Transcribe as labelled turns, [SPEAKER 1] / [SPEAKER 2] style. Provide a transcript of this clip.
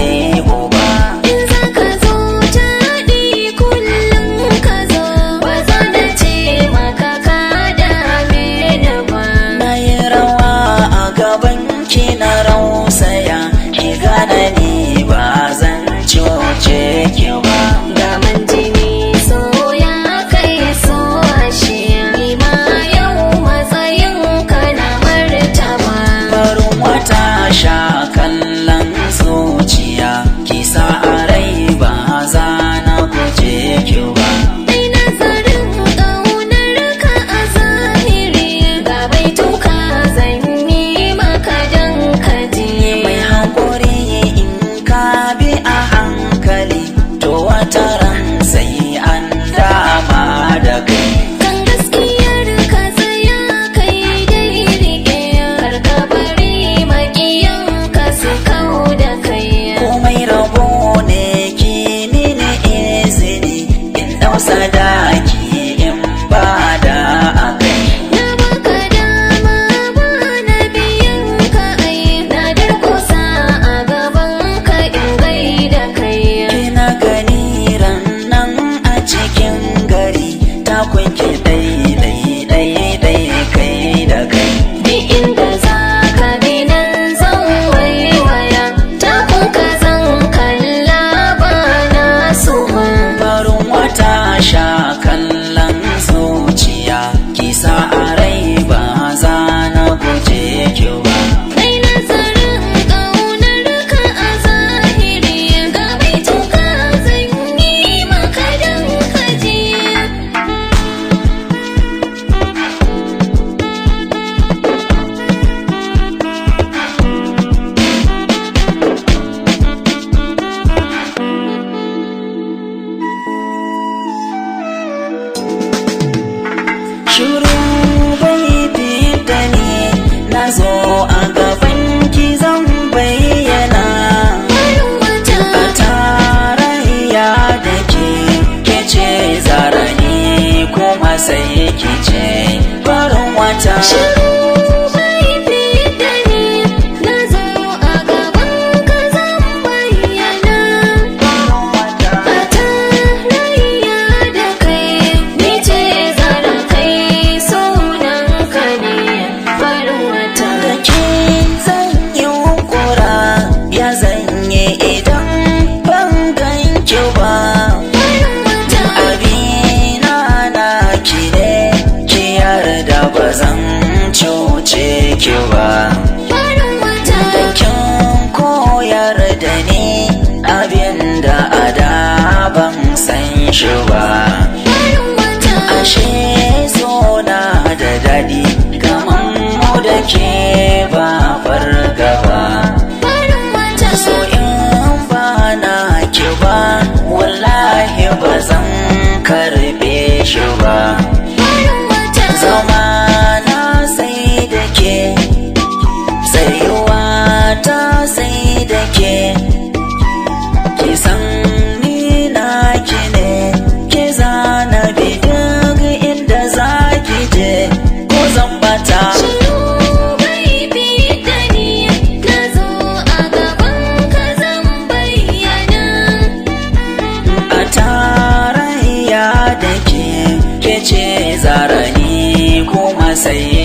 [SPEAKER 1] aibu ba.
[SPEAKER 2] In za ka zo taɗi kullum ka zo, ba za na ce maka ka dame ni ba.
[SPEAKER 1] Na yi rawa a gaban ki na rausaya, ki gane ni ba zan cuce ki ba.
[SPEAKER 2] Gaman jini so ya kai so ashe, ni ma yau matsayin ka na martaba.
[SPEAKER 1] Farin wata sha kallon zuciya, ki sa a rai ba za na guje ki ba.
[SPEAKER 2] Ai nazarin ƙaunar ka a zahiri, ga baituka zan yi maka dan ka ji.
[SPEAKER 1] Mai haƙuri in ka bi a hankali, to wata ran sai an dama da kai.
[SPEAKER 2] Kan gaskiyar ka tsaya kai dai rike, kar ka bari maƙiyan ka su kau da kai.
[SPEAKER 1] Komai rabo ne ki mini izini, in ɗau sadaki in ba da akai.
[SPEAKER 2] Na baka dama ba na biyan ka ai, na durƙusa a gaban ka in gaida kai.
[SPEAKER 1] Kina gani ran nan a cikin gari, ta kunki dai kai da kai.
[SPEAKER 2] Duk inda za ka bi nan zan waiwaya, takun ka zan kalla ba na so ba.
[SPEAKER 1] Farin wata sha kallon zuciya, ki sa a rai ba za na guje ki ba.
[SPEAKER 2] Ai nazarin ƙaunar ka a zahiri, ga baituka zan yi maka dan ka ji.
[SPEAKER 1] Shiru bai fita ni, na zo a gaban ki zan bayyana.
[SPEAKER 2] Farin wata
[SPEAKER 1] A tarayya da ke ce zarani, kuma sai ki ce farin wata.
[SPEAKER 2] shiru bai fita ni, na zo a gaban ka zan bayyana. A tarayya da kai, ni ce zara kai sunan ka ne, farin wata.
[SPEAKER 1] Da ke zan yi hukura, ya zanye idan ban ganki ba.
[SPEAKER 2] Farin wata
[SPEAKER 1] Abina na ki ne, ki yarda ba zan cuce ki ba.
[SPEAKER 2] farin wata
[SPEAKER 1] Da kin koyar da ni abinda a da ban san shi ba.
[SPEAKER 2] farin wata
[SPEAKER 1] Ashe so na da daɗi, kaman mu da ke ba fargaba.
[SPEAKER 2] farin wata
[SPEAKER 1] So in ba na ki ba, wallahi ba zan karɓe shi ba.
[SPEAKER 2] farin wata
[SPEAKER 1] Zama na sai da ke, tsayuwa ta sai da ke, ki san ni na ki ne, ki zana bi duk inda za ki je, ko zan bata.
[SPEAKER 2] shiru bai fita ni, na zo a gaban ka zan bayyana.
[SPEAKER 1] A tarayya da ke ce zarani, kuma sai